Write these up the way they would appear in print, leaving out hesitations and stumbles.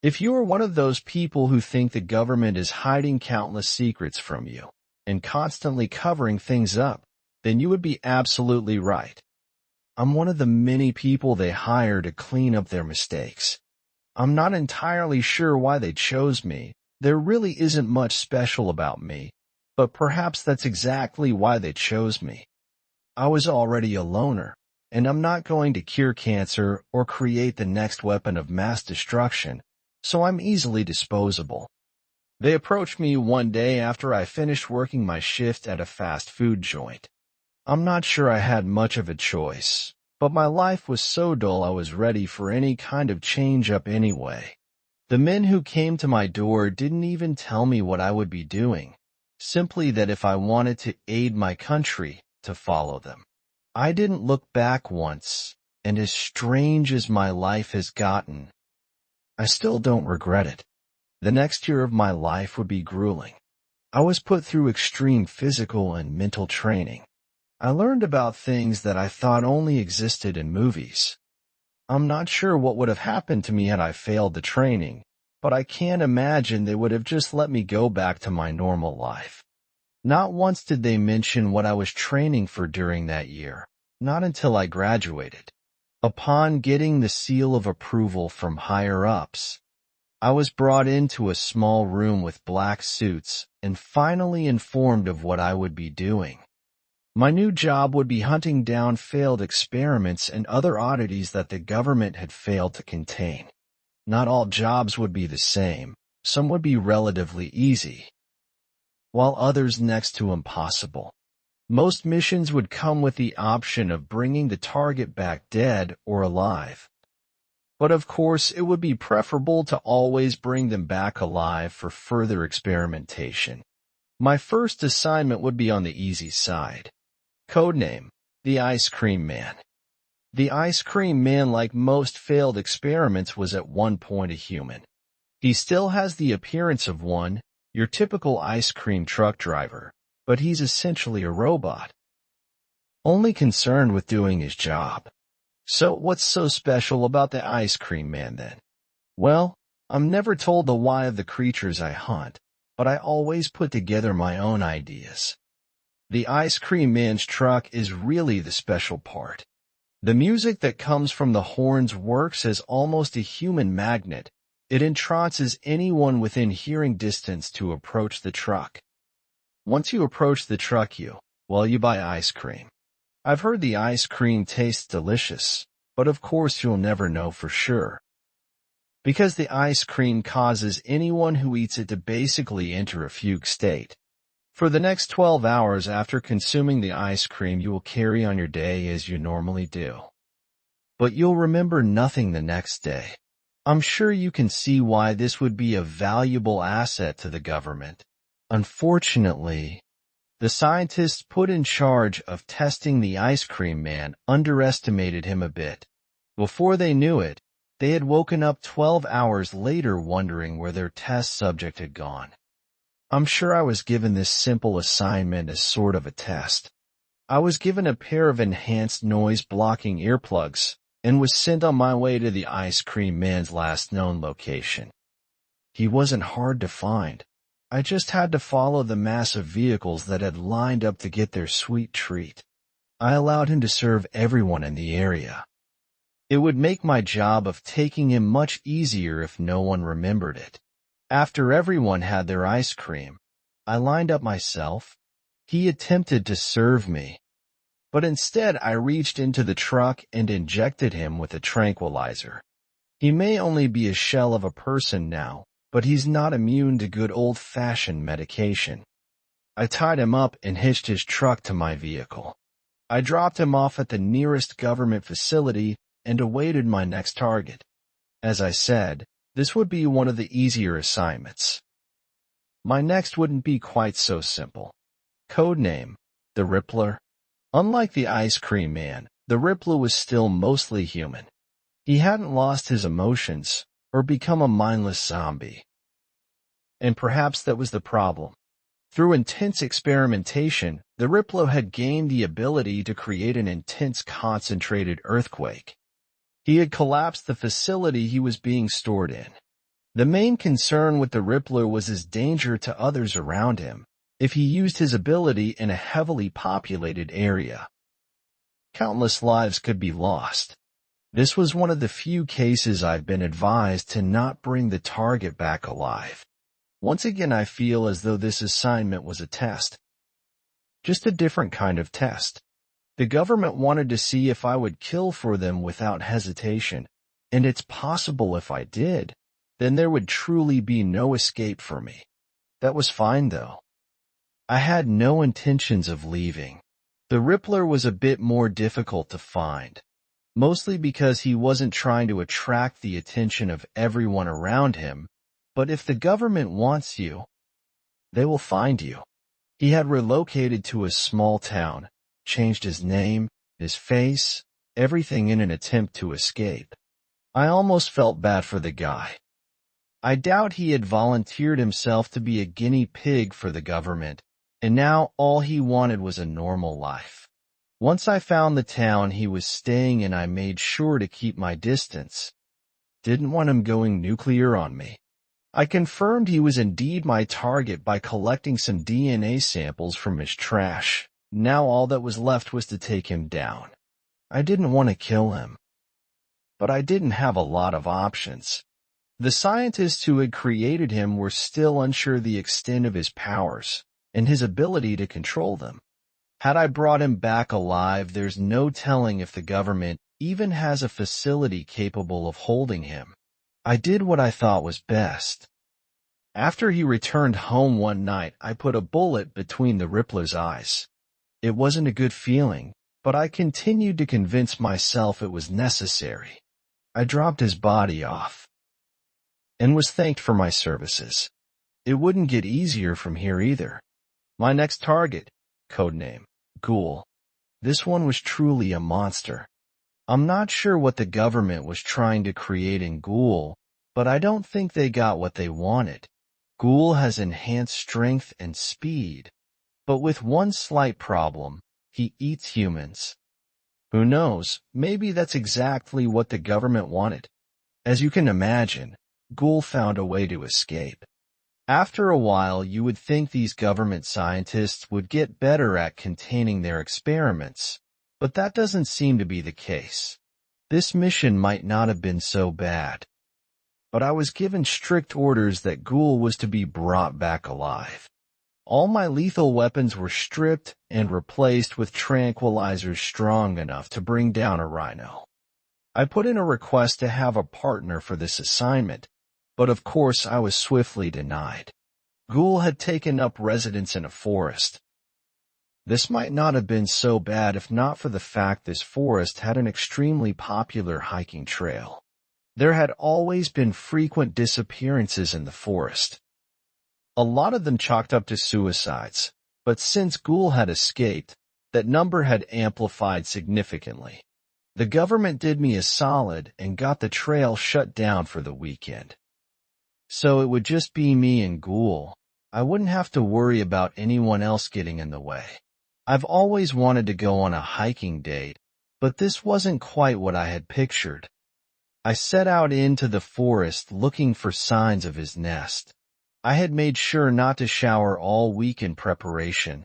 If you are one of those people who think the government is hiding countless secrets from you and constantly covering things up, then you would be absolutely right. I'm one of the many people they hire to clean up their mistakes. I'm not entirely sure why they chose me. There really isn't much special about me, but perhaps that's exactly why they chose me. I was already a loner, and I'm not going to cure cancer or create the next weapon of mass destruction, so I'm easily disposable. They approached me one day after I finished working my shift at a fast food joint. I'm not sure I had much of a choice, but my life was so dull I was ready for any kind of change-up anyway. The men who came to my door didn't even tell me what I would be doing, simply that if I wanted to aid my country, to follow them. I didn't look back once, and as strange as my life has gotten, I still don't regret it. The next year of my life would be grueling. I was put through extreme physical and mental training. I learned about things that I thought only existed in movies. I'm not sure what would have happened to me had I failed the training, but I can't imagine they would have just let me go back to my normal life. Not once did they mention what I was training for during that year, not until I graduated. Upon getting the seal of approval from higher-ups, I was brought into a small room with black suits and finally informed of what I would be doing. My new job would be hunting down failed experiments and other oddities that the government had failed to contain. Not all jobs would be the same. Some would be relatively easy, while others next to impossible. Most missions would come with the option of bringing the target back dead or alive. But of course, it would be preferable to always bring them back alive for further experimentation. My first assignment would be on the easy side. Codename, the Ice Cream Man. The Ice Cream Man, like most failed experiments, was at one point a human. He still has the appearance of one, your typical ice cream truck driver, but he's essentially a robot, only concerned with doing his job. So what's so special about the Ice Cream Man then? Well, I'm never told the why of the creatures I hunt, but I always put together my own ideas. The Ice Cream Man's truck is really the special part. The music that comes from the horns works as almost a human magnet. It entrances anyone within hearing distance to approach the truck. Once you approach the truck, you buy ice cream. I've heard the ice cream tastes delicious, but of course you'll never know for sure, because the ice cream causes anyone who eats it to basically enter a fugue state. For the next 12 hours after consuming the ice cream, you will carry on your day as you normally do. But you'll remember nothing the next day. I'm sure you can see why this would be a valuable asset to the government. Unfortunately, the scientists put in charge of testing the Ice Cream Man underestimated him a bit. Before they knew it, they had woken up 12 hours later wondering where their test subject had gone. I'm sure I was given this simple assignment as sort of a test. I was given a pair of enhanced noise-blocking earplugs and was sent on my way to the Ice Cream Man's last known location. He wasn't hard to find. I just had to follow the mass of vehicles that had lined up to get their sweet treat. I allowed him to serve everyone in the area. It would make my job of taking him much easier if no one remembered it. After everyone had their ice cream, I lined up myself. He attempted to serve me, but instead I reached into the truck and injected him with a tranquilizer. He may only be a shell of a person now, but he's not immune to good old-fashioned medication. I tied him up and hitched his truck to my vehicle. I dropped him off at the nearest government facility and awaited my next target. As I said, this would be one of the easier assignments. My next wouldn't be quite so simple. Codename, the Rippler. Unlike the Ice Cream Man, the Rippler was still mostly human. He hadn't lost his emotions or become a mindless zombie. And perhaps that was the problem. Through intense experimentation, the Rippler had gained the ability to create an intense concentrated earthquake. He had collapsed the facility he was being stored in. The main concern with the Rippler was his danger to others around him if he used his ability in a heavily populated area. Countless lives could be lost. This was one of the few cases I've been advised to not bring the target back alive. Once again, I feel as though this assignment was a test. Just a different kind of test. The government wanted to see if I would kill for them without hesitation, and it's possible if I did, then there would truly be no escape for me. That was fine though. I had no intentions of leaving. The Rippler was a bit more difficult to find, mostly because he wasn't trying to attract the attention of everyone around him, but if the government wants you, they will find you. He had relocated to a small town, changed his name, his face, everything in an attempt to escape. I almost felt bad for the guy. I doubt he had volunteered himself to be a guinea pig for the government, and now all he wanted was a normal life. Once I found the town he was staying in, I made sure to keep my distance. Didn't want him going nuclear on me. I confirmed he was indeed my target by collecting some DNA samples from his trash. Now all that was left was to take him down. I didn't want to kill him, but I didn't have a lot of options. The scientists who had created him were still unsure the extent of his powers and his ability to control them. Had I brought him back alive, there's no telling if the government even has a facility capable of holding him. I did what I thought was best. After he returned home one night, I put a bullet between the Rippler's eyes. It wasn't a good feeling, but I continued to convince myself it was necessary. I dropped his body off and was thanked for my services. It wouldn't get easier from here either. My next target, codename Ghoul. This one was truly a monster. I'm not sure what the government was trying to create in Ghoul, but I don't think they got what they wanted. Ghoul has enhanced strength and speed, but with one slight problem: he eats humans. Who knows, maybe that's exactly what the government wanted. As you can imagine, Ghoul found a way to escape. After a while, you would think these government scientists would get better at containing their experiments, but that doesn't seem to be the case. This mission might not have been so bad, but I was given strict orders that Ghoul was to be brought back alive. All my lethal weapons were stripped and replaced with tranquilizers strong enough to bring down a rhino. I put in a request to have a partner for this assignment, but of course I was swiftly denied. Ghoul had taken up residence in a forest. This might not have been so bad if not for the fact this forest had an extremely popular hiking trail. There had always been frequent disappearances in the forest. A lot of them chalked up to suicides, but since Ghoul had escaped, that number had amplified significantly. The government did me a solid and got the trail shut down for the weekend. So it would just be me and Ghoul. I wouldn't have to worry about anyone else getting in the way. I've always wanted to go on a hiking date, but this wasn't quite what I had pictured. I set out into the forest looking for signs of his nest. I had made sure not to shower all week in preparation.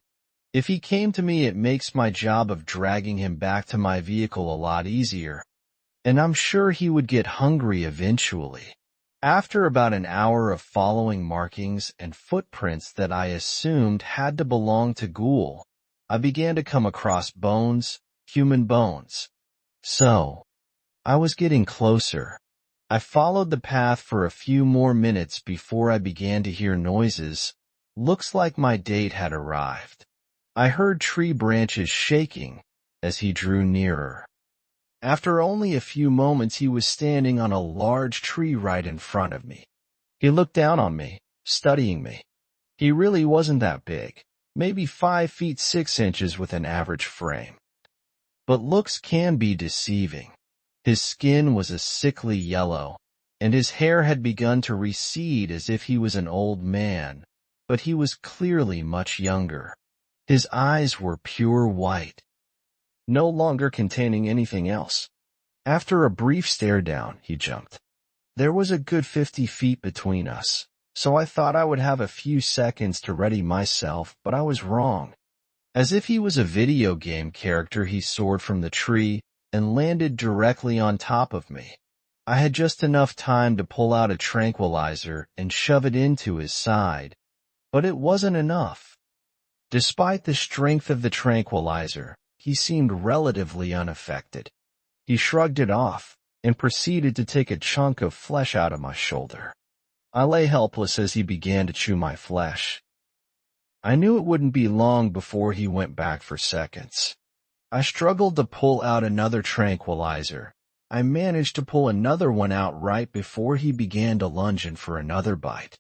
If he came to me, it makes my job of dragging him back to my vehicle a lot easier. And I'm sure he would get hungry eventually. After about an hour of following markings and footprints that I assumed had to belong to Ghoul, I began to come across bones, human bones. So, I was getting closer. I followed the path for a few more minutes before I began to hear noises. Looks like my date had arrived. I heard tree branches shaking as he drew nearer. After only a few moments, he was standing on a large tree right in front of me. He looked down on me, studying me. He really wasn't that big, maybe 5 feet 6 inches with an average frame. But looks can be deceiving. His skin was a sickly yellow, and his hair had begun to recede as if he was an old man, but he was clearly much younger. His eyes were pure white, no longer containing anything else. After a brief stare down, he jumped. There was a good 50 feet between us, so I thought I would have a few seconds to ready myself, but I was wrong. As if he was a video game character, he soared from the tree and landed directly on top of me. I had just enough time to pull out a tranquilizer and shove it into his side, but it wasn't enough. Despite the strength of the tranquilizer, he seemed relatively unaffected. He shrugged it off and proceeded to take a chunk of flesh out of my shoulder. I lay helpless as he began to chew my flesh. I knew it wouldn't be long before he went back for seconds. I struggled to pull out another tranquilizer. I managed to pull another one out right before he began to lunge in for another bite.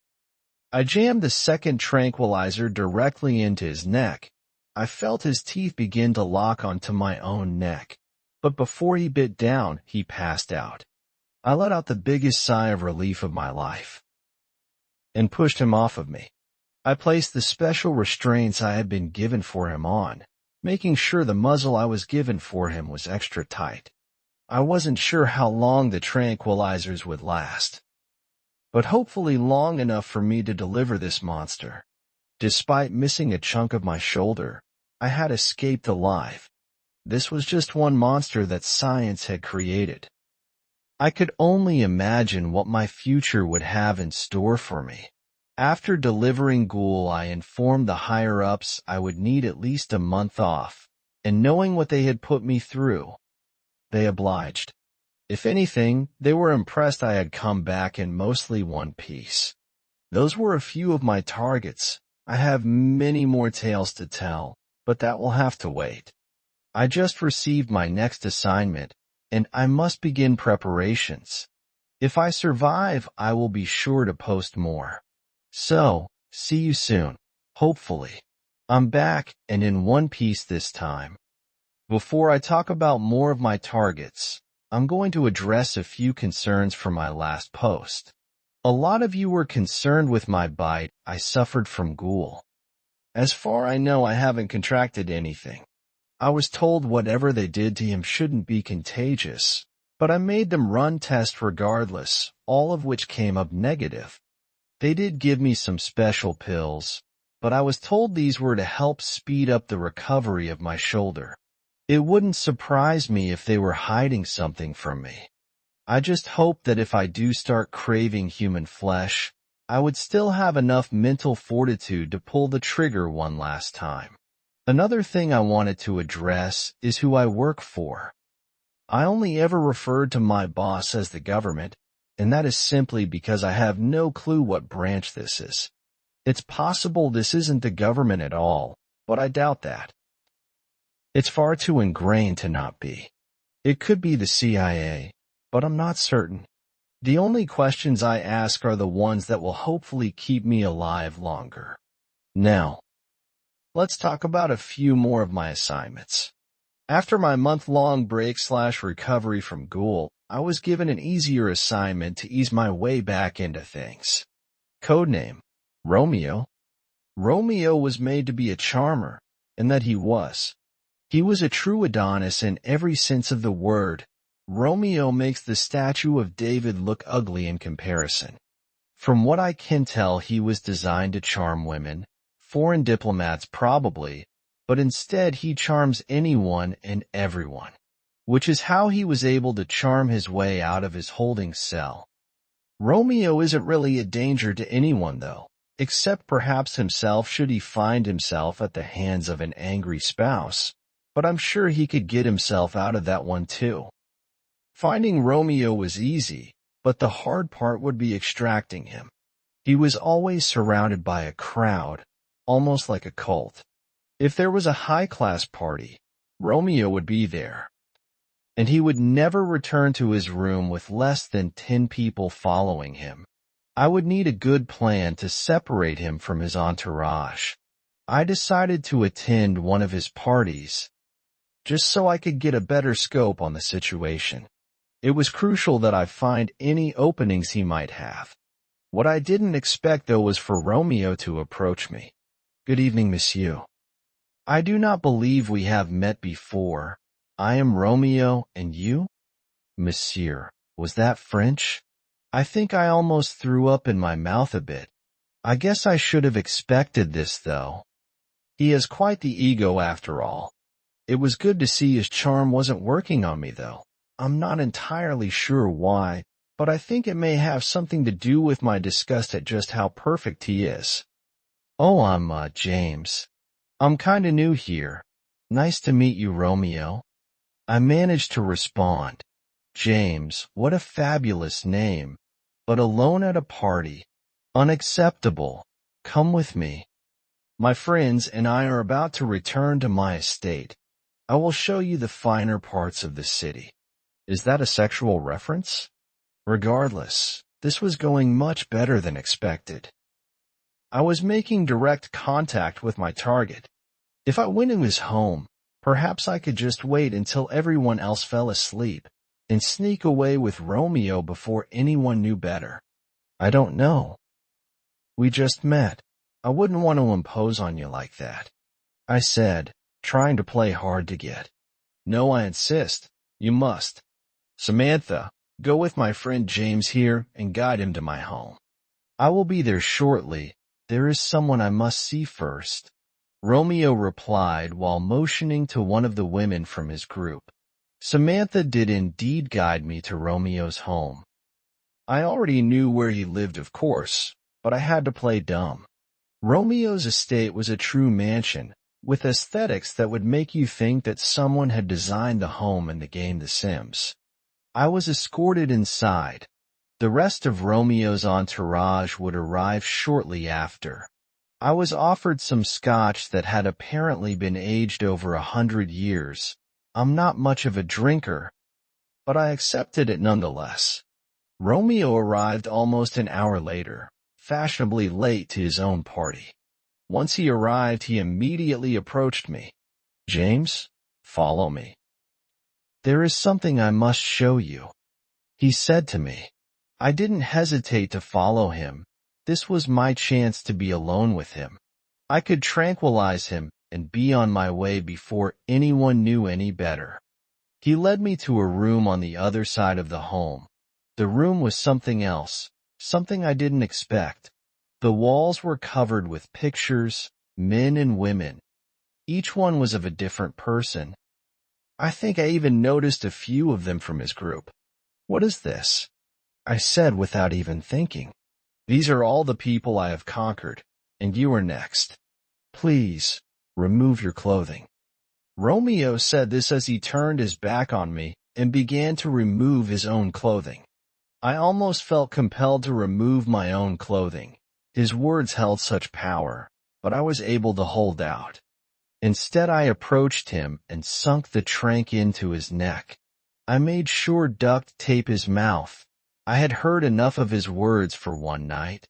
I jammed the second tranquilizer directly into his neck. I felt his teeth begin to lock onto my own neck, but before he bit down, he passed out. I let out the biggest sigh of relief of my life and pushed him off of me. I placed the special restraints I had been given for him on, making sure the muzzle I was given for him was extra tight. I wasn't sure how long the tranquilizers would last, but hopefully long enough for me to deliver this monster. Despite missing a chunk of my shoulder, I had escaped alive. This was just one monster that science had created. I could only imagine what my future would have in store for me. After delivering Ghoul, I informed the higher-ups I would need at least a month off, and knowing what they had put me through, they obliged. If anything, they were impressed I had come back in mostly one piece. Those were a few of my targets. I have many more tales to tell, but that will have to wait. I just received my next assignment, and I must begin preparations. If I survive, I will be sure to post more. So, see you soon, hopefully. I'm back and in one piece this time. Before I talk about more of my targets, I'm going to address a few concerns from my last post. A lot of you were concerned with my bite I suffered from Ghoul. As far as I know, I haven't contracted anything. I was told whatever they did to him shouldn't be contagious, but I made them run tests regardless, all of which came up negative. They did give me some special pills, but I was told these were to help speed up the recovery of my shoulder. It wouldn't surprise me if they were hiding something from me. I just hope that if I do start craving human flesh, I would still have enough mental fortitude to pull the trigger one last time. Another thing I wanted to address is who I work for. I only ever referred to my boss as the government, and that is simply because I have no clue what branch this is. It's possible this isn't the government at all, but I doubt that. It's far too ingrained to not be. It could be the CIA, but I'm not certain. The only questions I ask are the ones that will hopefully keep me alive longer. Now, let's talk about a few more of my assignments. After my month-long break/recovery from Ghoul, I was given an easier assignment to ease my way back into things. Codename: Romeo. Romeo was made to be a charmer, and that he was. He was a true Adonis in every sense of the word. Romeo makes the statue of David look ugly in comparison. From what I can tell, he was designed to charm women, foreign diplomats probably, but instead he charms anyone and everyone, which is how he was able to charm his way out of his holding cell. Romeo isn't really a danger to anyone though, except perhaps himself should he find himself at the hands of an angry spouse. But I'm sure he could get himself out of that one too. Finding Romeo was easy, but the hard part would be extracting him. He was always surrounded by a crowd, almost like a cult. If there was a high-class party, Romeo would be there. And he would never return to his room with less than 10 people following him. I would need a good plan to separate him from his entourage. I decided to attend one of his parties, just so I could get a better scope on the situation. It was crucial that I find any openings he might have. What I didn't expect, though, was for Romeo to approach me. "Good evening, monsieur. I do not believe we have met before. I am Romeo, and you?" "Monsieur, was that French?" I think I almost threw up in my mouth a bit. I guess I should have expected this, though. He has quite the ego after all. It was good to see his charm wasn't working on me, though. I'm not entirely sure why, but I think it may have something to do with my disgust at just how perfect he is. Oh, I'm, James. I'm kinda new here. Nice to meet you, Romeo. I managed to respond. James, what a fabulous name. But alone at a party. Unacceptable. Come with me. My friends and I are about to return to my estate. I will show you the finer parts of the city. Is that a sexual reference? Regardless, this was going much better than expected. I was making direct contact with my target. If I went to his home, perhaps I could just wait until everyone else fell asleep and sneak away with Romeo before anyone knew better. I don't know. We just met. I wouldn't want to impose on you like that, I said, trying to play hard to get. No, I insist. You must. Samantha, go with my friend James here and guide him to my home. I will be there shortly. There is someone I must see first. Romeo replied while motioning to one of the women from his group. Samantha did indeed guide me to Romeo's home. I already knew where he lived, of course, but I had to play dumb. Romeo's estate was a true mansion, with aesthetics that would make you think that someone had designed the home in the game The Sims. I was escorted inside. The rest of Romeo's entourage would arrive shortly after. I was offered some scotch that had apparently been aged over 100 years. I'm not much of a drinker, but I accepted it nonetheless. Romeo arrived almost an hour later, fashionably late to his own party. Once he arrived, he immediately approached me. James, follow me. There is something I must show you, he said to me. I didn't hesitate to follow him. This was my chance to be alone with him. I could tranquilize him and be on my way before anyone knew any better. He led me to a room on the other side of the home. The room was something else, something I didn't expect. The walls were covered with pictures, men and women. Each one was of a different person. I think I even noticed a few of them from his group. What is this? I said without even thinking. These are all the people I have conquered, and you are next. Please, remove your clothing. Romeo said this as he turned his back on me and began to remove his own clothing. I almost felt compelled to remove my own clothing. His words held such power, but I was able to hold out. Instead, I approached him and sunk the trank into his neck. I made sure duct tape his mouth. I had heard enough of his words for one night.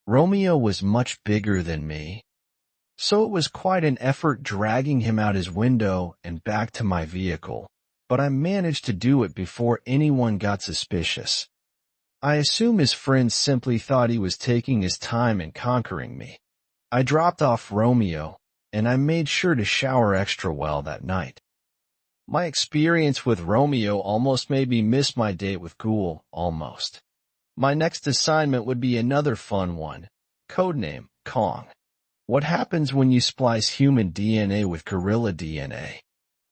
Romeo was much bigger than me, so it was quite an effort dragging him out his window and back to my vehicle, but I managed to do it before anyone got suspicious. I assume his friends simply thought he was taking his time in conquering me. I dropped off Romeo, and I made sure to shower extra well that night. My experience with Romeo almost made me miss my date with Ghoul, almost. My next assignment would be another fun one, codename Kong. What happens when you splice human DNA with gorilla DNA?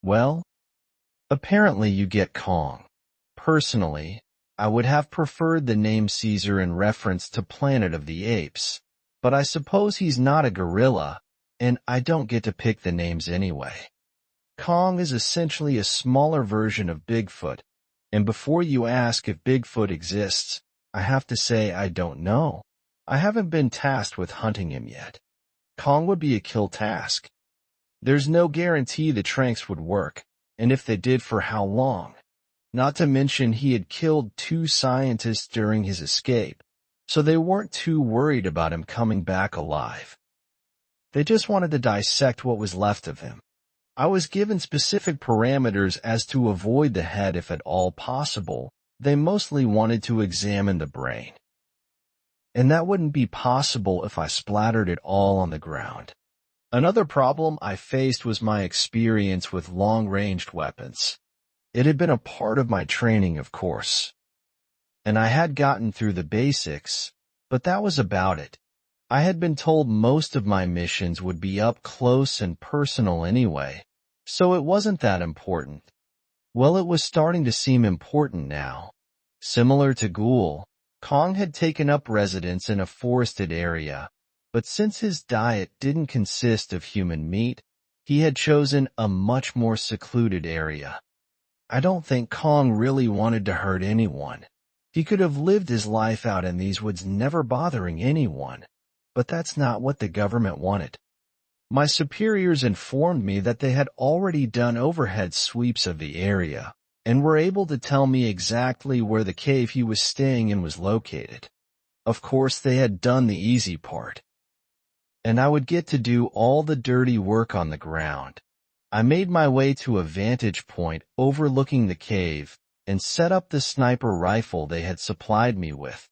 Well, apparently you get Kong. Personally, I would have preferred the name Caesar in reference to Planet of the Apes, but I suppose he's not a gorilla, and I don't get to pick the names anyway. Kong is essentially a smaller version of Bigfoot, and before you ask if Bigfoot exists, I have to say I don't know. I haven't been tasked with hunting him yet. Kong would be a kill task. There's no guarantee the tranks would work, and if they did, for how long? Not to mention he had killed 2 scientists during his escape, so they weren't too worried about him coming back alive. They just wanted to dissect what was left of him. I was given specific parameters as to avoid the head if at all possible. They mostly wanted to examine the brain. And that wouldn't be possible if I splattered it all on the ground. Another problem I faced was my experience with long-ranged weapons. It had been a part of my training, of course. and I had gotten through the basics, but that was about it. I had been told most of my missions would be up close and personal anyway, so it wasn't that important. Well, it was starting to seem important now. Similar to Ghoul, Kong had taken up residence in a forested area, but since his diet didn't consist of human meat, he had chosen a much more secluded area. I don't think Kong really wanted to hurt anyone. He could have lived his life out in these woods never bothering anyone, but that's not what the government wanted. My superiors informed me that they had already done overhead sweeps of the area and were able to tell me exactly where the cave he was staying in was located. Of course, they had done the easy part, and I would get to do all the dirty work on the ground. I made my way to a vantage point overlooking the cave and set up the sniper rifle they had supplied me with.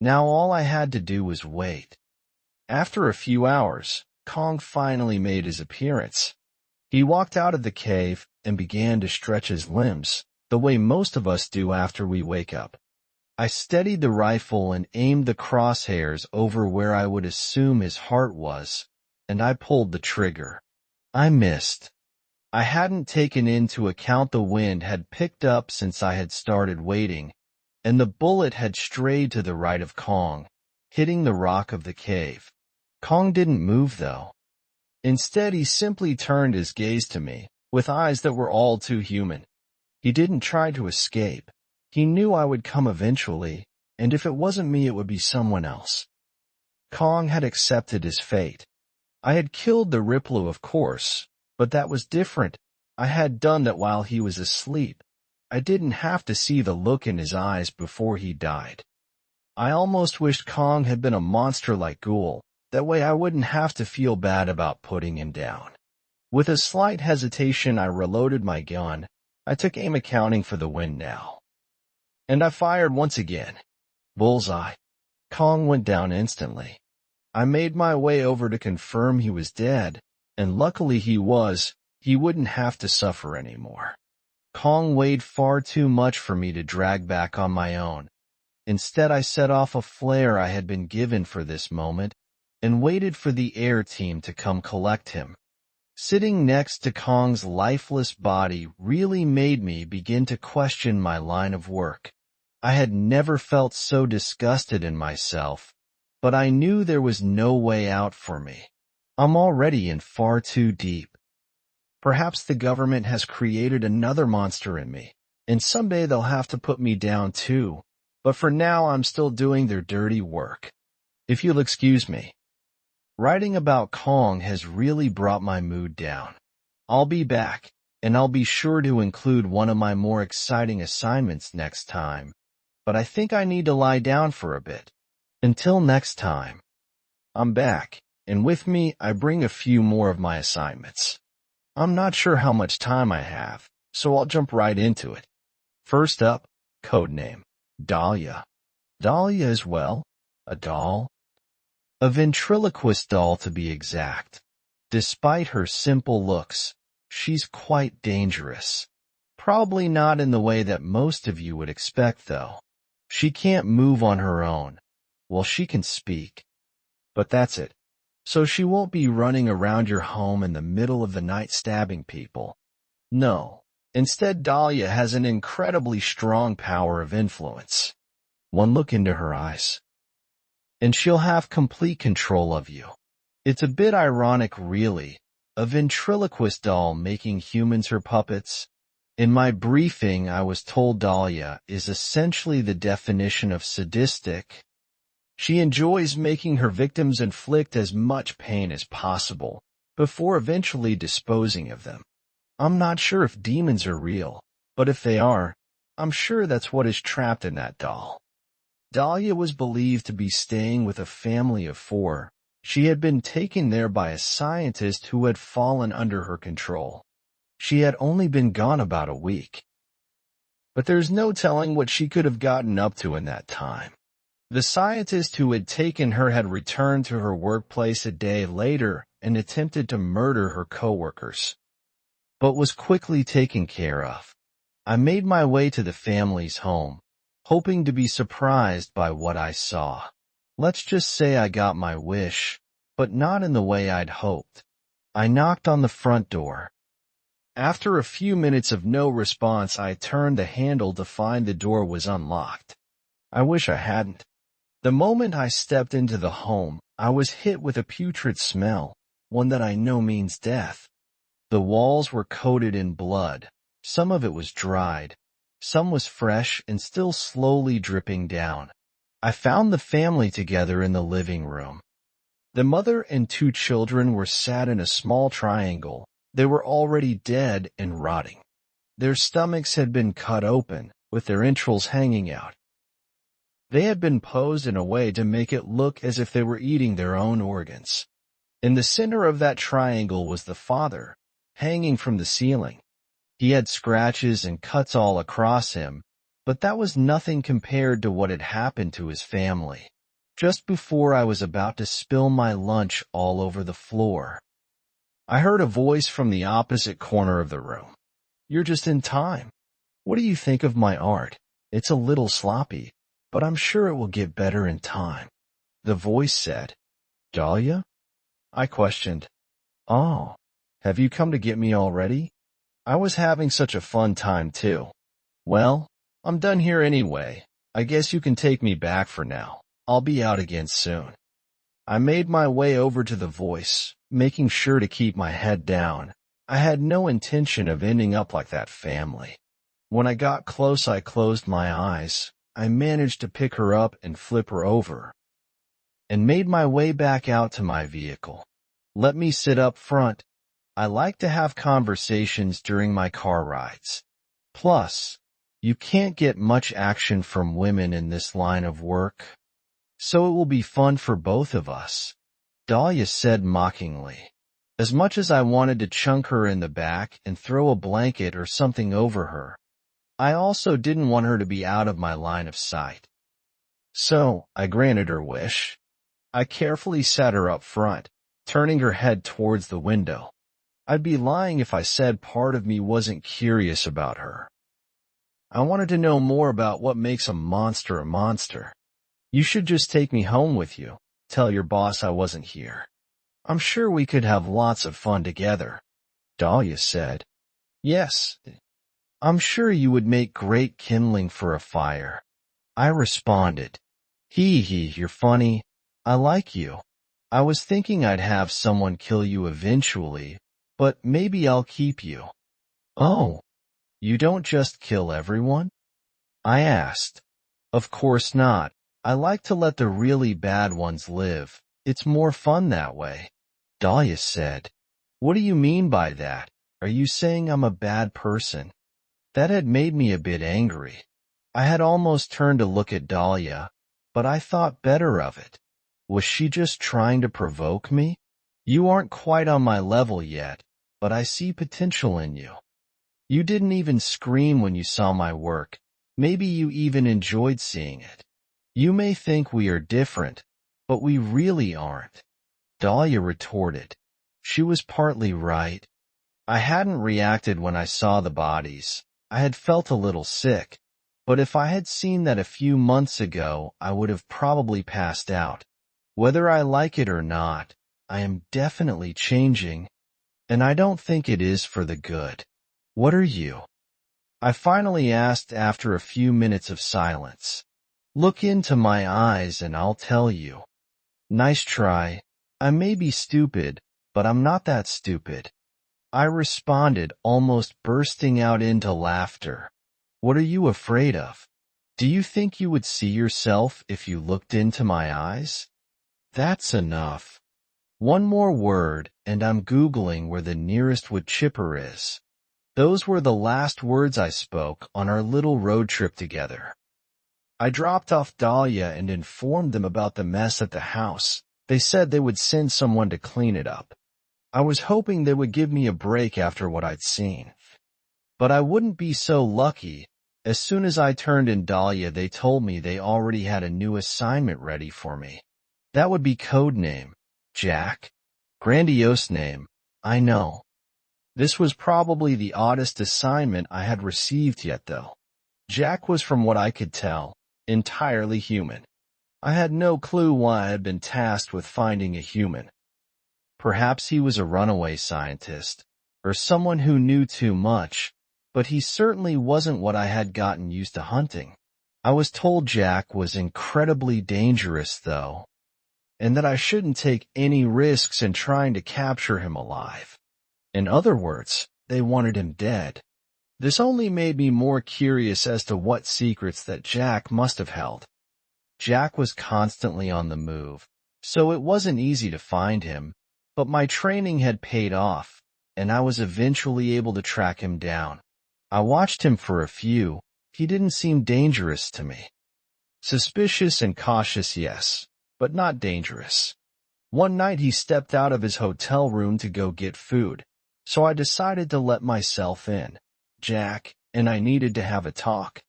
Now all I had to do was wait. After a few hours, Kong finally made his appearance. He walked out of the cave and began to stretch his limbs, the way most of us do after we wake up. I steadied the rifle and aimed the crosshairs over where I would assume his heart was, and I pulled the trigger. I missed. I hadn't taken into account the wind had picked up since I had started waiting, and the bullet had strayed to the right of Kong, hitting the rock of the cave. Kong didn't move, though. Instead, he simply turned his gaze to me, with eyes that were all too human. He didn't try to escape. He knew I would come eventually, and if it wasn't me, it would be someone else. Kong had accepted his fate. I had killed the Riplu, of course, but that was different. I had done that while he was asleep. I didn't have to see the look in his eyes before he died. I almost wished Kong had been a monster like Ghoul. That way I wouldn't have to feel bad about putting him down. With a slight hesitation, I reloaded my gun. I took aim accounting for the wind now. And I fired once again. Bullseye. Kong went down instantly. I made my way over to confirm he was dead, and luckily he was. He wouldn't have to suffer anymore. Kong weighed far too much for me to drag back on my own. Instead, I set off a flare I had been given for this moment, and waited for the air team to come collect him. Sitting next to Kong's lifeless body really made me begin to question my line of work. I had never felt so disgusted in myself, but I knew there was no way out for me. I'm already in far too deep. Perhaps the government has created another monster in me, and someday they'll have to put me down too, but for now I'm still doing their dirty work. If you'll excuse me. Writing about Kong has really brought my mood down. I'll be back, and I'll be sure to include one of my more exciting assignments next time, but I think I need to lie down for a bit. Until next time. I'm back, and with me I bring a few more of my assignments. I'm not sure how much time I have, so I'll jump right into it. First up, codename, Dahlia. Dahlia is, well, a doll. A ventriloquist doll, to be exact. Despite her simple looks, she's quite dangerous. Probably not in the way that most of you would expect, though. She can't move on her own. Well, she can speak. But that's it. So she won't be running around your home in the middle of the night stabbing people. No. Instead, Dahlia has an incredibly strong power of influence. One look into her eyes, and she'll have complete control of you. It's a bit ironic, really, a ventriloquist doll making humans her puppets. In my briefing, I was told Dahlia is essentially the definition of sadistic. She enjoys making her victims inflict as much pain as possible, before eventually disposing of them. I'm not sure if demons are real, but if they are, I'm sure that's what is trapped in that doll. Dahlia was believed to be staying with a family of 4. She had been taken there by a scientist who had fallen under her control. She had only been gone about a week. But there's no telling what she could have gotten up to in that time. The scientist who had taken her had returned to her workplace a day later and attempted to murder her coworkers, but was quickly taken care of. I made my way to the family's home, hoping to be surprised by what I saw. Let's just say I got my wish, but not in the way I'd hoped. I knocked on the front door. After a few minutes of no response, I turned the handle to find the door was unlocked. I wish I hadn't. The moment I stepped into the home, I was hit with a putrid smell, one that I know means death. The walls were coated in blood. Some of it was dried. Some was fresh and still slowly dripping down. I found the family together in the living room. The mother and 2 children were sat in a small triangle. They were already dead and rotting. Their stomachs had been cut open, with their entrails hanging out. They had been posed in a way to make it look as if they were eating their own organs. In the center of that triangle was the father, hanging from the ceiling. He had scratches and cuts all across him, but that was nothing compared to what had happened to his family. Just before I was about to spill my lunch all over the floor, I heard a voice from the opposite corner of the room. "You're just in time. What do you think of my art? It's a little sloppy, but I'm sure it will get better in time." The voice said. "Dahlia?" I questioned. "Oh, have you come to get me already? I was having such a fun time too." "Well, I'm done here anyway. I guess you can take me back for now. I'll be out again soon." I made my way over to the voice, making sure to keep my head down. I had no intention of ending up like that family. When I got close, I closed my eyes. I managed to pick her up and flip her over, and made my way back out to my vehicle. "Let me sit up front. I like to have conversations during my car rides. Plus, you can't get much action from women in this line of work, so it will be fun for both of us," Dahlia said mockingly. As much as I wanted to chunk her in the back and throw a blanket or something over her, I also didn't want her to be out of my line of sight. So I granted her wish. I carefully sat her up front, turning her head towards the window. I'd be lying if I said part of me wasn't curious about her. I wanted to know more about what makes a monster a monster. "You should just take me home with you. Tell your boss I wasn't here. I'm sure we could have lots of fun together," Dahlia said. "Yes, I'm sure you would make great kindling for a fire," I responded. Hee, you're funny. I like you. I was thinking I'd have someone kill you eventually, but maybe I'll keep you." "Oh, you don't just kill everyone?" I asked. "Of course not. I like to let the really bad ones live. It's more fun that way," Dahlia said. "What do you mean by that? Are you saying I'm a bad person?" That had made me a bit angry. I had almost turned to look at Dahlia, but I thought better of it. Was she just trying to provoke me? "You aren't quite on my level yet, but I see potential in you. You didn't even scream when you saw my work. Maybe you even enjoyed seeing it. You may think we are different, but we really aren't," Dahlia retorted. She was partly right. I hadn't reacted when I saw the bodies. I had felt a little sick, but if I had seen that a few months ago, I would have probably passed out. Whether I like it or not, I am definitely changing, and I don't think it is for the good. "What are you?" I finally asked after a few minutes of silence. "Look into my eyes and I'll tell you." "Nice try. I may be stupid, but I'm not that stupid," I responded, almost bursting out into laughter. "What are you afraid of? Do you think you would see yourself if you looked into my eyes?" "That's enough. One more word, and I'm Googling where the nearest wood chipper is." Those were the last words I spoke on our little road trip together. I dropped off Dahlia and informed them about the mess at the house. They said they would send someone to clean it up. I was hoping they would give me a break after what I'd seen. But I wouldn't be so lucky. As soon as I turned in Dahlia, they told me they already had a new assignment ready for me. That would be code name, Jack. Grandiose name, I know. This was probably the oddest assignment I had received yet, though. Jack was, from what I could tell, entirely human. I had no clue why I had been tasked with finding a human. Perhaps he was a runaway scientist, or someone who knew too much, but he certainly wasn't what I had gotten used to hunting. I was told Jack was incredibly dangerous, though, and that I shouldn't take any risks in trying to capture him alive. In other words, they wanted him dead. This only made me more curious as to what secrets that Jack must have held. Jack was constantly on the move, so it wasn't easy to find him, but my training had paid off, and I was eventually able to track him down. I watched him for a few. He didn't seem dangerous to me. Suspicious and cautious, yes, but not dangerous. One night he stepped out of his hotel room to go get food, so I decided to let myself in. Jack and I needed to have a talk.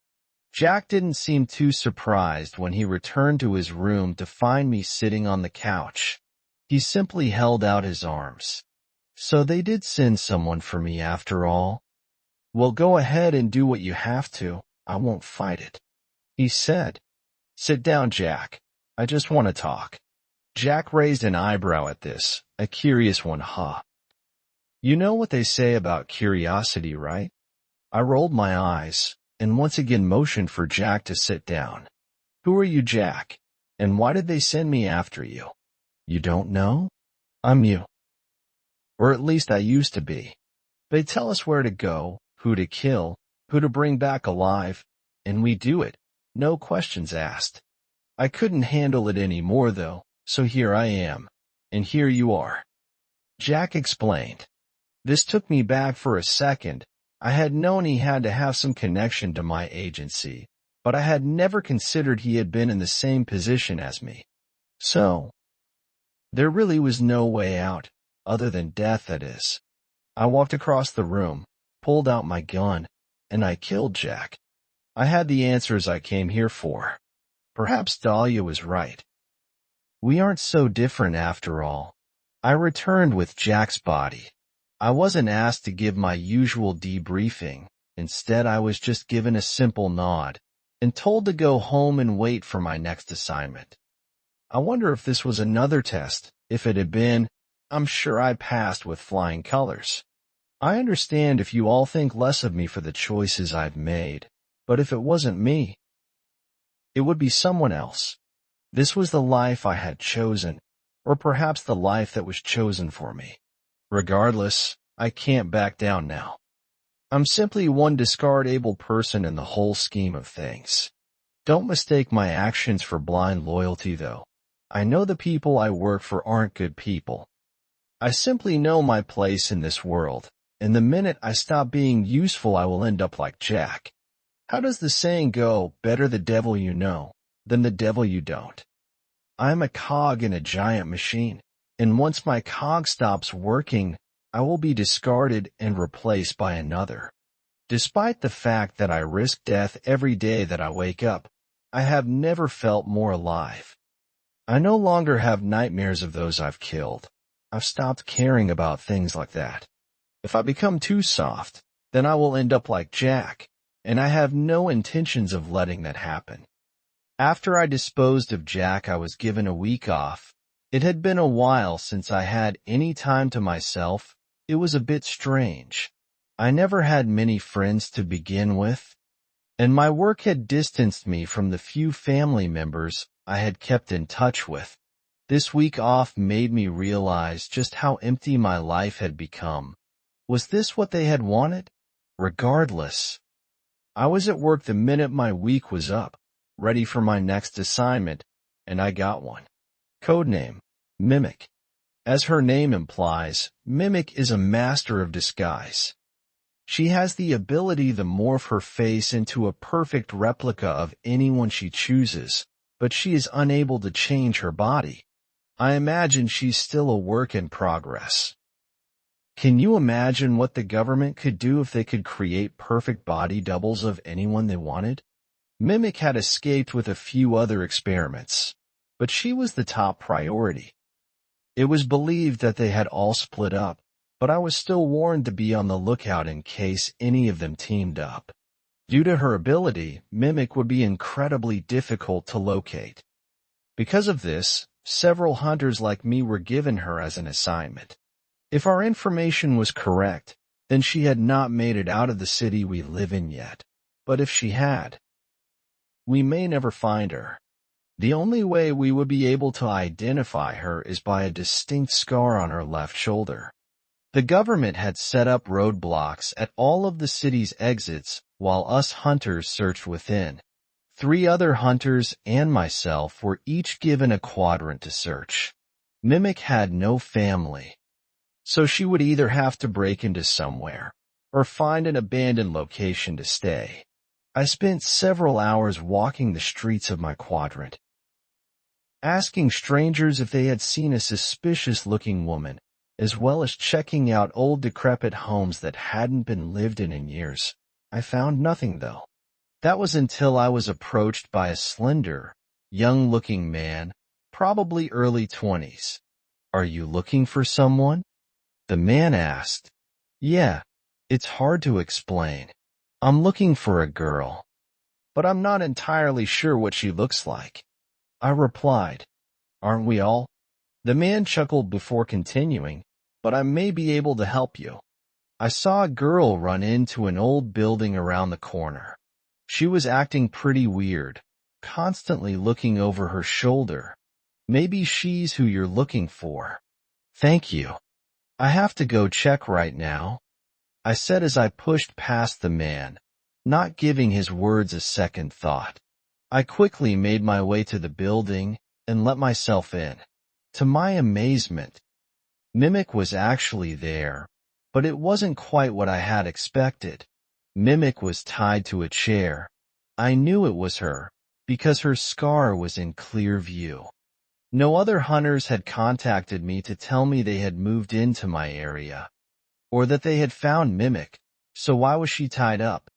Jack didn't seem too surprised when he returned to his room to find me sitting on the couch. He simply held out his arms. So they did send someone for me after all. Well, go ahead and do what you have to. I won't fight it, he said. Sit down, Jack. I just want to talk. Jack raised an eyebrow at this, a curious one, huh? You know what they say about curiosity, right? I rolled my eyes, and once again motioned for Jack to sit down. Who are you, Jack? And why did they send me after you? You don't know? I'm you. Or at least I used to be. They tell us where to go, who to kill, who to bring back alive, and we do it, no questions asked. I couldn't handle it anymore, though, so here I am, and here you are. Jack explained. This took me back for a second. I had known he had to have some connection to my agency, but I had never considered he had been in the same position as me. So, there really was no way out, other than death, that is. I walked across the room, pulled out my gun, and I killed Jack. I had the answers I came here for. Perhaps Dahlia was right. We aren't so different after all. I returned with Jack's body. I wasn't asked to give my usual debriefing. Instead, I was just given a simple nod and told to go home and wait for my next assignment. I wonder if this was another test. If it had been, I'm sure I passed with flying colors. I understand if you all think less of me for the choices I've made, but if it wasn't me, it would be someone else. This was the life I had chosen, or perhaps the life that was chosen for me. Regardless, I can't back down now. I'm simply one discardable person in the whole scheme of things. Don't mistake my actions for blind loyalty, though. I know the people I work for aren't good people. I simply know my place in this world, and the minute I stop being useful, I will end up like Jack. How does the saying go, better the devil you know than the devil you don't? I'm a cog in a giant machine, and once my cog stops working, I will be discarded and replaced by another. Despite the fact that I risk death every day that I wake up, I have never felt more alive. I no longer have nightmares of those I've killed. I've stopped caring about things like that. If I become too soft, then I will end up like Jack, and I have no intentions of letting that happen. After I disposed of Jack, I was given a week off. It had been a while since I had any time to myself. It was a bit strange. I never had many friends to begin with, and my work had distanced me from the few family members I had kept in touch with. This week off made me realize just how empty my life had become. Was this what they had wanted? Regardless, I was at work the minute my week was up, ready for my next assignment, and I got one. Codename, Mimic. As her name implies, Mimic is a master of disguise. She has the ability to morph her face into a perfect replica of anyone she chooses, but she is unable to change her body. I imagine she's still a work in progress. Can you imagine what the government could do if they could create perfect body doubles of anyone they wanted? Mimic had escaped with a few other experiments, but she was the top priority. It was believed that they had all split up, but I was still warned to be on the lookout in case any of them teamed up. Due to her ability, Mimic would be incredibly difficult to locate. Because of this, several hunters like me were given her as an assignment. If our information was correct, then she had not made it out of the city we live in yet. But if she had, we may never find her. The only way we would be able to identify her is by a distinct scar on her left shoulder. The government had set up roadblocks at all of the city's exits while us hunters searched within. 3 other hunters and myself were each given a quadrant to search. Mimic had no family, so she would either have to break into somewhere or find an abandoned location to stay. I spent several hours walking the streets of my quadrant, asking strangers if they had seen a suspicious-looking woman, as well as checking out old decrepit homes that hadn't been lived in years. I found nothing, though. That was until I was approached by a slender, young-looking man, probably early 20s. "Are you looking for someone?" the man asked. "Yeah, it's hard to explain. I'm looking for a girl, but I'm not entirely sure what she looks like," I replied. "Aren't we all?" The man chuckled before continuing, "But I may be able to help you." I saw a girl run into an old building around the corner. She was acting pretty weird, constantly looking over her shoulder. "Maybe she's who you're looking for." "Thank you. I have to go check right now," I said as I pushed past the man, not giving his words a second thought. I quickly made my way to the building and let myself in. To my amazement, Mimic was actually there, but it wasn't quite what I had expected. Mimic was tied to a chair. I knew it was her, because her scar was in clear view. No other hunters had contacted me to tell me they had moved into my area, or that they had found Mimic, so why was she tied up?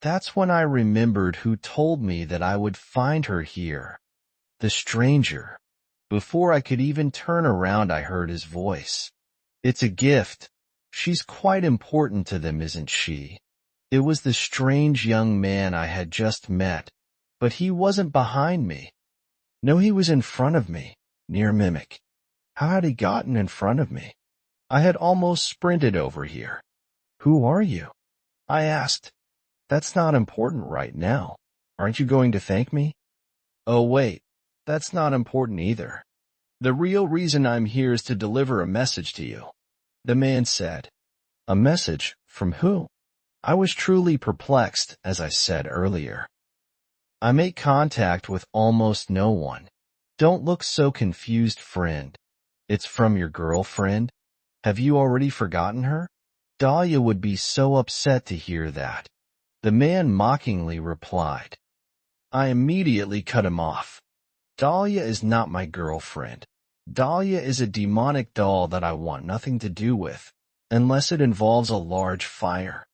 That's when I remembered who told me that I would find her here. The stranger. Before I could even turn around, I heard his voice. "It's a gift. She's quite important to them, isn't she?" It was the strange young man I had just met, but he wasn't behind me. No, he was in front of me, near Mimic. How had he gotten in front of me? I had almost sprinted over here. "Who are you?" I asked. "That's not important right now. Aren't you going to thank me?" "Oh wait, that's not important either. The real reason I'm here is to deliver a message to you," the man said. "A message? From who?" I was truly perplexed, as I said earlier. I make contact with almost no one. Don't look so confused, friend. It's from your girlfriend? Have you already forgotten her? Dahlia would be so upset to hear that. The man mockingly replied. I immediately cut him off. Dahlia is not my girlfriend. Dahlia is a demonic doll that I want nothing to do with, unless it involves a large fire.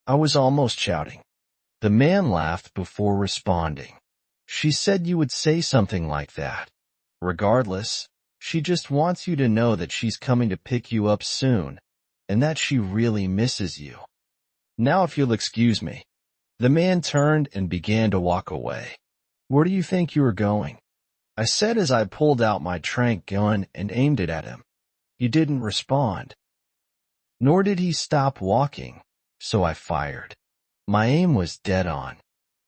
I was almost shouting. The man laughed before responding. She said you would say something like that. Regardless, she just wants you to know that she's coming to pick you up soon, and that she really misses you. Now if you'll excuse me. The man turned and began to walk away. Where do you think you are going? I said as I pulled out my tranq gun and aimed it at him. He didn't respond. Nor did he stop walking, so I fired. My aim was dead on.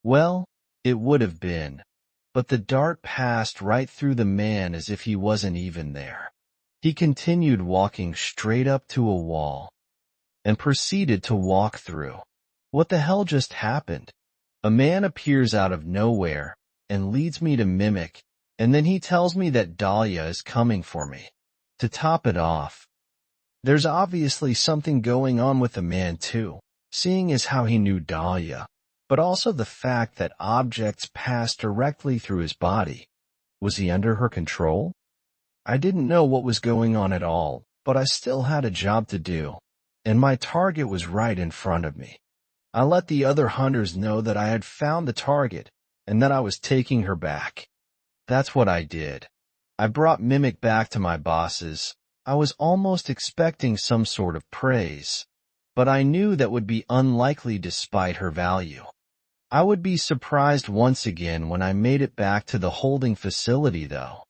Well, it would have been, but the dart passed right through the man as if he wasn't even there. He continued walking straight up to a wall and proceeded to walk through. What the hell just happened? A man appears out of nowhere and leads me to Mimic, and then he tells me that Dahlia is coming for me. To top it off, there's obviously something going on with the man too, seeing as how he knew Dahlia, but also the fact that objects passed directly through his body. Was he under her control? I didn't know what was going on at all, but I still had a job to do, and my target was right in front of me. I let the other hunters know that I had found the target and that I was taking her back. That's what I did. I brought Mimic back to my bosses. I was almost expecting some sort of praise, but I knew that would be unlikely despite her value. I would be surprised once again when I made it back to the holding facility though.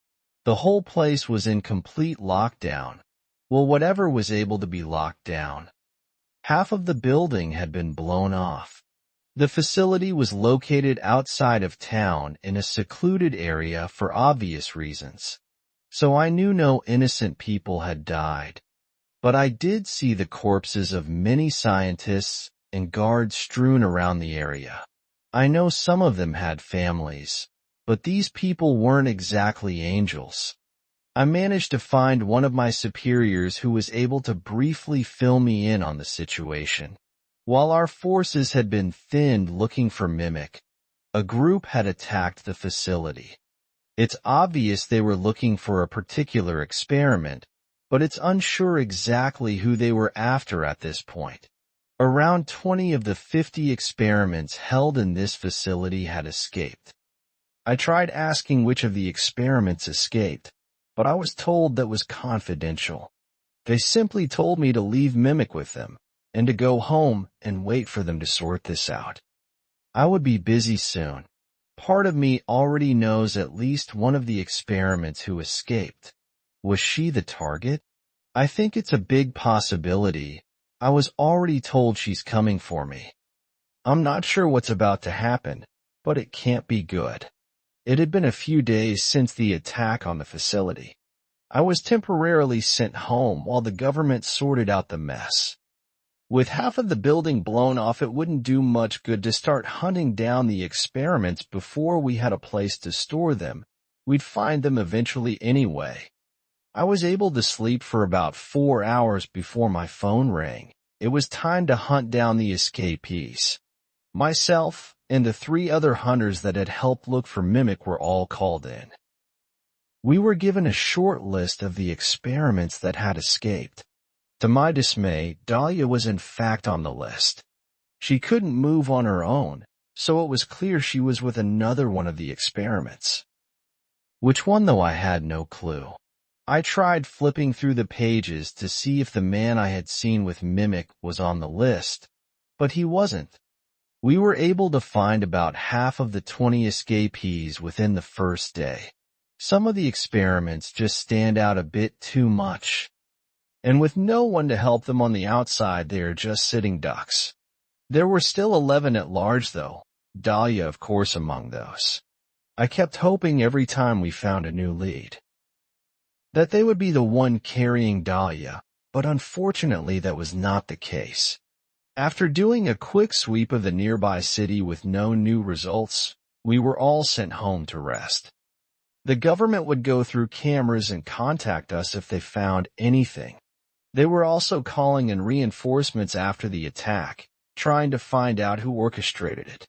The whole place was in complete lockdown. Well, whatever was able to be locked down. Half of the building had been blown off. The facility was located outside of town in a secluded area for obvious reasons. So I knew no innocent people had died. But I did see the corpses of many scientists and guards strewn around the area. I know some of them had families, but these people weren't exactly angels. I managed to find one of my superiors who was able to briefly fill me in on the situation. While our forces had been thinned looking for Mimic, a group had attacked the facility. It's obvious they were looking for a particular experiment, but it's unsure exactly who they were after at this point. Around 20 of the 50 experiments held in this facility had escaped. I tried asking which of the experiments escaped, but I was told that was confidential. They simply told me to leave Mimic with them, and to go home and wait for them to sort this out. I would be busy soon. Part of me already knows at least one of the experiments who escaped. Was she the target? I think it's a big possibility. I was already told she's coming for me. I'm not sure what's about to happen, but it can't be good. It had been a few days since the attack on the facility. I was temporarily sent home while the government sorted out the mess. With half of the building blown off, it wouldn't do much good to start hunting down the experiments before we had a place to store them. We'd find them eventually anyway. I was able to sleep for about 4 hours before my phone rang. It was time to hunt down the escapees. Myself and the 3 other hunters that had helped look for Mimic were all called in. We were given a short list of the experiments that had escaped. To my dismay, Dahlia was in fact on the list. She couldn't move on her own, so it was clear she was with another one of the experiments. Which one, though, I had no clue. I tried flipping through the pages to see if the man I had seen with Mimic was on the list, but he wasn't. We were able to find about half of the 20 escapees within the first day. Some of the experiments just stand out a bit too much. And with no one to help them on the outside, they are just sitting ducks. There were still 11 at large, though, Dahlia of course among those. I kept hoping every time we found a new lead that they would be the one carrying Dahlia, but unfortunately that was not the case. After doing a quick sweep of the nearby city with no new results, we were all sent home to rest. The government would go through cameras and contact us if they found anything. They were also calling in reinforcements after the attack, trying to find out who orchestrated it.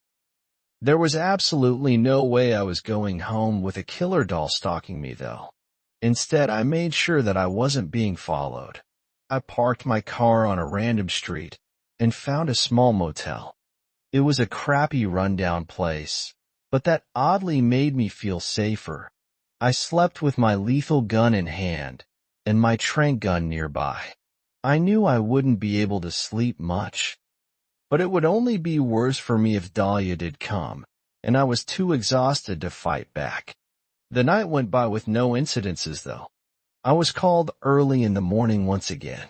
There was absolutely no way I was going home with a killer doll stalking me, though. Instead, I made sure that I wasn't being followed. I parked my car on a random street and found a small motel. It was a crappy rundown place, but that oddly made me feel safer. I slept with my lethal gun in hand and my tranq gun nearby. I knew I wouldn't be able to sleep much, but it would only be worse for me if Dahlia did come, and I was too exhausted to fight back. The night went by with no incidences, though. I was called early in the morning once again.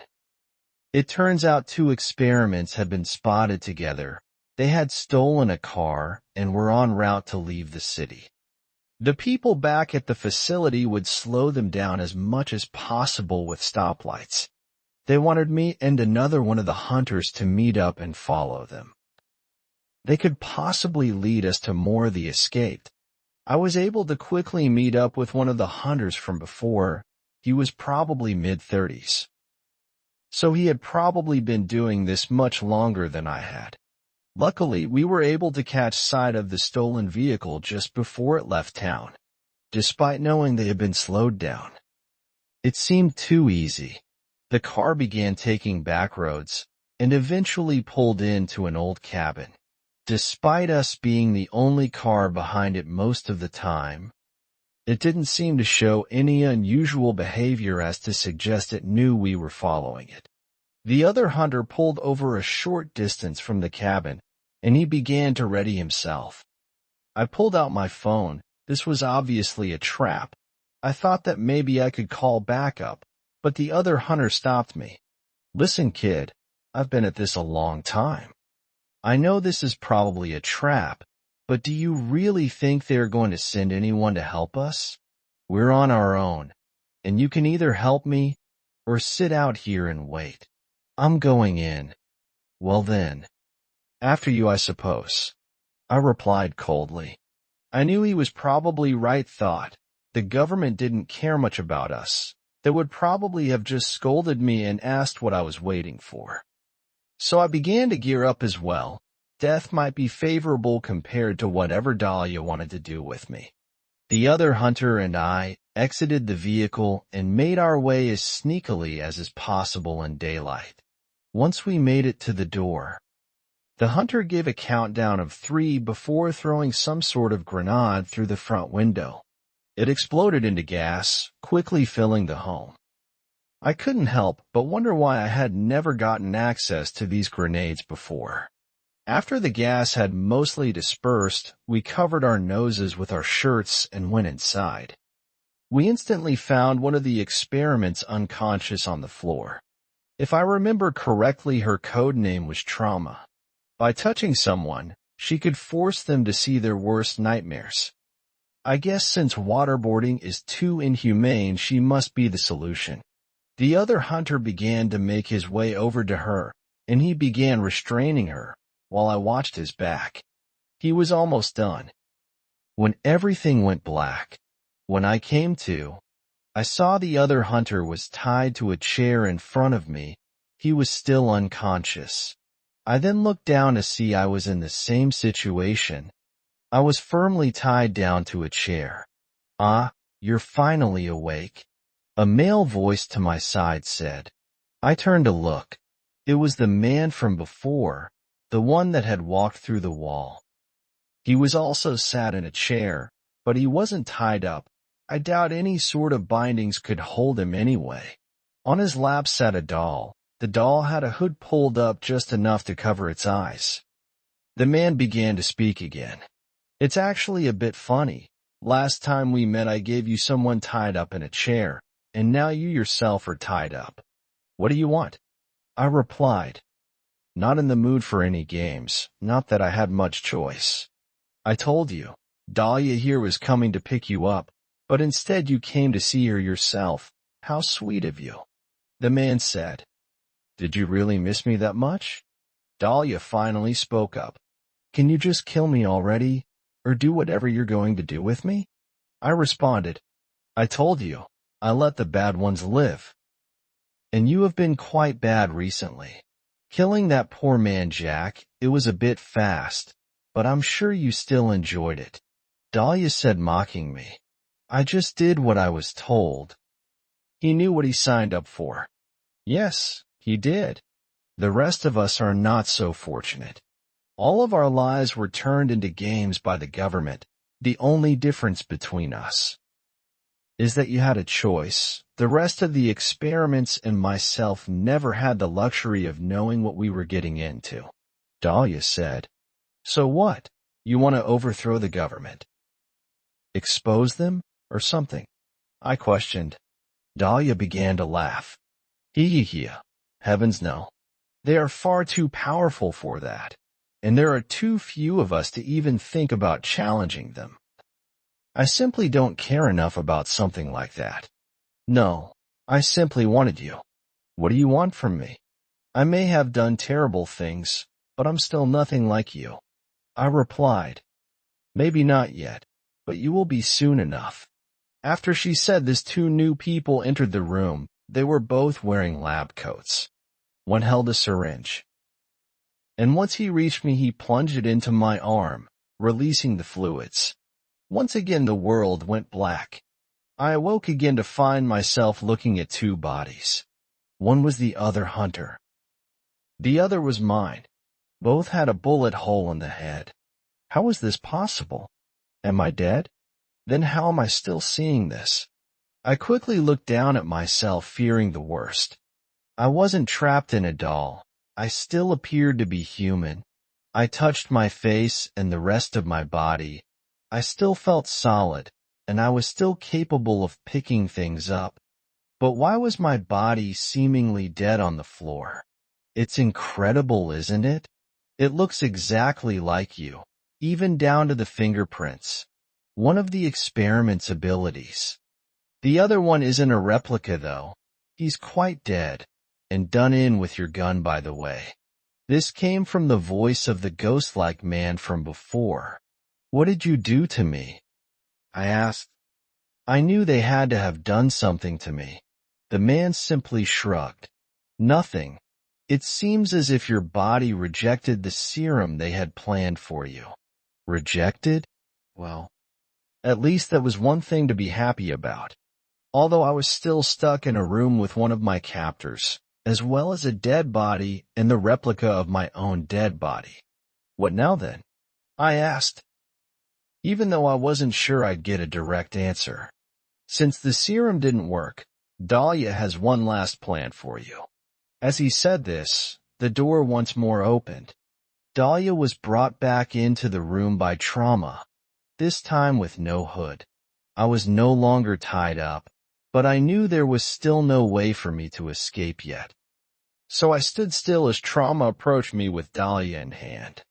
It turns out 2 experiments had been spotted together. They had stolen a car and were en route to leave the city. The people back at the facility would slow them down as much as possible with stoplights. They wanted me and another one of the hunters to meet up and follow them. They could possibly lead us to more of the escaped. I was able to quickly meet up with one of the hunters from before. He was probably mid-30s. So he had probably been doing this much longer than I had. Luckily, we were able to catch sight of the stolen vehicle just before it left town, despite knowing they had been slowed down. It seemed too easy. The car began taking back roads and eventually pulled into an old cabin. Despite us being the only car behind it most of the time, it didn't seem to show any unusual behavior as to suggest it knew we were following it. The other hunter pulled over a short distance from the cabin and he began to ready himself. I pulled out my phone. This was obviously a trap. I thought that maybe I could call backup, but the other hunter stopped me. Listen, kid, I've been at this a long time. I know this is probably a trap, but do you really think they're going to send anyone to help us? We're on our own, and you can either help me or sit out here and wait. I'm going in. Well then. After you, I suppose. I replied coldly. I knew he was probably right. Thought the government didn't care much about us. They would probably have just scolded me and asked what I was waiting for. So I began to gear up as well. Death might be favorable compared to whatever Dahlia wanted to do with me. The other hunter and I exited the vehicle and made our way as sneakily as is possible in daylight. Once we made it to the door, the hunter gave a countdown of 3 before throwing some sort of grenade through the front window. It exploded into gas, quickly filling the home. I couldn't help but wonder why I had never gotten access to these grenades before. After the gas had mostly dispersed, we covered our noses with our shirts and went inside. We instantly found one of the experiments unconscious on the floor. If I remember correctly, her code name was Trauma. By touching someone, she could force them to see their worst nightmares. I guess since waterboarding is too inhumane, she must be the solution. The other hunter began to make his way over to her, and he began restraining her, while I watched his back. He was almost done. When everything went black, when I came to, I saw the other hunter was tied to a chair in front of me. He was still unconscious. I then looked down to see I was in the same situation. I was firmly tied down to a chair. "Ah, you're finally awake," a male voice to my side said. I turned to look. It was the man from before, the one that had walked through the wall. He was also sat in a chair, but he wasn't tied up. I doubt any sort of bindings could hold him anyway. On his lap sat a doll. The doll had a hood pulled up just enough to cover its eyes. The man began to speak again. "It's actually a bit funny. Last time we met I gave you someone tied up in a chair, and now you yourself are tied up. What do you want?" I replied, "Not in the mood for any games, not that I had much choice. I told you, Dahlia here was coming to pick you up, but instead you came to see her yourself. How sweet of you." The man said, "Did you really miss me that much?" Dahlia finally spoke up. "Can you just kill me already, or do whatever you're going to do with me?" I responded, "I told you, I let the bad ones live. And you have been quite bad recently. Killing that poor man Jack, it was a bit fast, but I'm sure you still enjoyed it." Dahlia said, mocking me, "I just did what I was told." He knew what he signed up for. Yes, he did. The rest of us are not so fortunate. All of our lives were turned into games by the government. The only difference between us is that you had a choice. The rest of the experiments and myself never had the luxury of knowing what we were getting into. Dahlia said, "So what? You want to overthrow the government? Expose them, or something?" I questioned. Dahlia began to laugh. Hee. Heavens no. They are far too powerful for that, and there are too few of us to even think about challenging them. I simply don't care enough about something like that. No, I simply wanted you. What do you want from me? I may have done terrible things, but I'm still nothing like you. I replied, "Maybe not yet, but you will be soon enough." After she said this, 2 new people entered the room. They were both wearing lab coats. One held a syringe, and once he reached me, he plunged it into my arm, releasing the fluids. Once again the world went black. I awoke again to find myself looking at 2 bodies. One was the other hunter. The other was mine. Both had a bullet hole in the head. How was this possible? Am I dead? Then how am I still seeing this? I quickly looked down at myself, fearing the worst. I wasn't trapped in a doll. I still appeared to be human. I touched my face and the rest of my body. I still felt solid, and I was still capable of picking things up. But why was my body seemingly dead on the floor? It's incredible, isn't it? It looks exactly like you, even down to the fingerprints. One of the experiment's abilities. The other one isn't a replica, though. He's quite dead, and done in with your gun, by the way. This came from the voice of the ghost-like man from before. What did you do to me? I asked. I knew they had to have done something to me. The man simply shrugged. Nothing. It seems as if your body rejected the serum they had planned for you. Rejected? Well, at least that was one thing to be happy about. Although I was still stuck in a room with one of my captors, as well as a dead body and the replica of my own dead body. What now then? I asked, even though I wasn't sure I'd get a direct answer. Since the serum didn't work, Dahlia has one last plan for you. As he said this, the door once more opened. Dahlia was brought back into the room by trauma, this time with no hood. I was no longer tied up, but I knew there was still no way for me to escape yet. So I stood still as Trauma approached me with Dahlia in hand.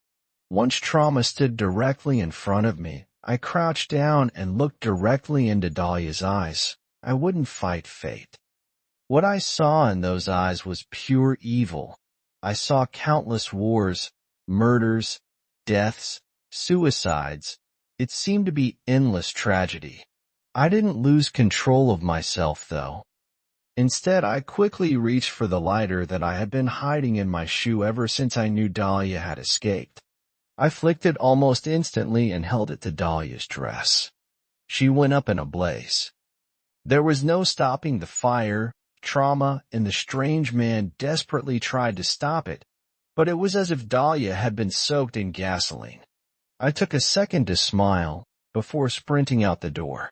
Once Trauma stood directly in front of me, I crouched down and looked directly into Dahlia's eyes. I wouldn't fight fate. What I saw in those eyes was pure evil. I saw countless wars, murders, deaths, suicides. It seemed to be endless tragedy. I didn't lose control of myself, though. Instead, I quickly reached for the lighter that I had been hiding in my shoe ever since I knew Dahlia had escaped. I flicked it almost instantly and held it to Dahlia's dress. She went up in a blaze. There was no stopping the fire. Trauma and the strange man desperately tried to stop it, but it was as if Dahlia had been soaked in gasoline. I took a second to smile before sprinting out the door.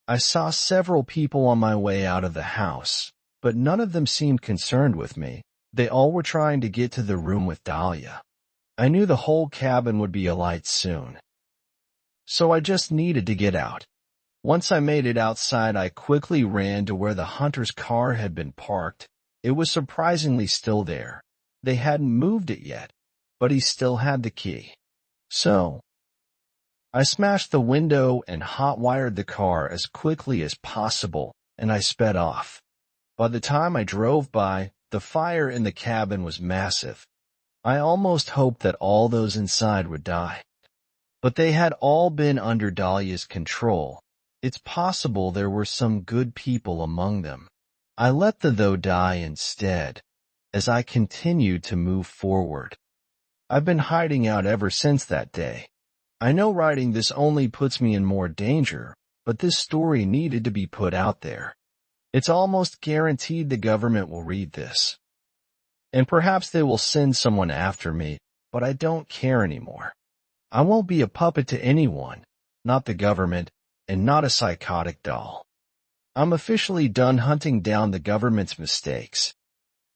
I saw several people on my way out of the house, but none of them seemed concerned with me. They all were trying to get to the room with Dahlia. I knew the whole cabin would be alight soon, so I just needed to get out. Once I made it outside, I quickly ran to where the hunter's car had been parked. It was surprisingly still there. They hadn't moved it yet, but he still had the key. So, I smashed the window and hot-wired the car as quickly as possible, and I sped off. By the time I drove by, the fire in the cabin was massive. I almost hoped that all those inside would die. But they had all been under Dahlia's control. It's possible there were some good people among them. I let the though die instead, as I continued to move forward. I've been hiding out ever since that day. I know writing this only puts me in more danger, but this story needed to be put out there. It's almost guaranteed the government will read this. And perhaps they will send someone after me, but I don't care anymore. I won't be a puppet to anyone, not the government, and not a psychotic doll. I'm officially done hunting down the government's mistakes.